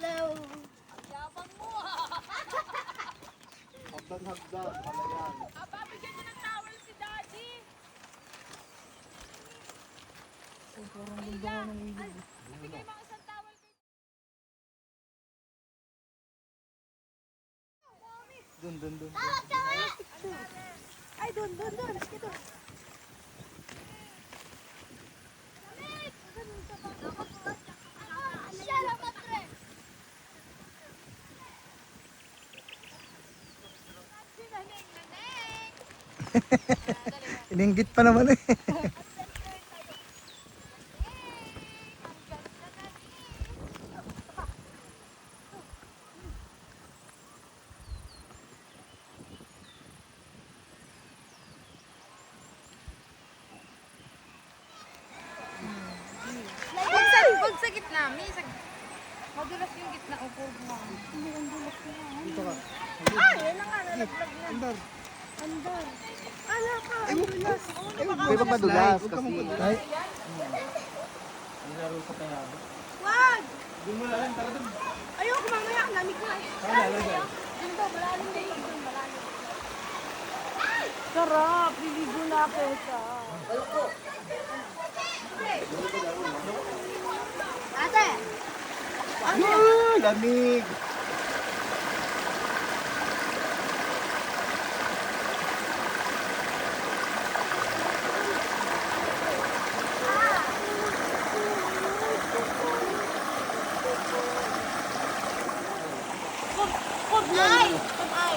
Yabang mo Hagdan, pala yan. Babigyan niyo ng towel si Daddy. Parang ganda nga ng ilog. Bigay mo ang isang towel kay Dun. Ay, doon. Sige doon. Ininggit pa naman eh. Huwag sa gitna, Mi. Madulas yung gitna. Upo mo. Dito ka. Yan na nga, nalaglag na. Andar. Andar. Ala ka, Ay, dulas. May madulas kasi. Ay, Wag! Doon mo lang, tara doon. Ayoko mamaya, lamig na. Doon daw, malalim na yun. Doon, malalim. Sarap, liligo na kita. Ate! Lamig. Ay! Ay!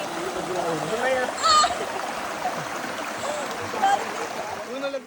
Una lang.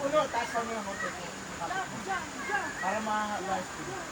Uno, taas mo yung konti. Para ma-live.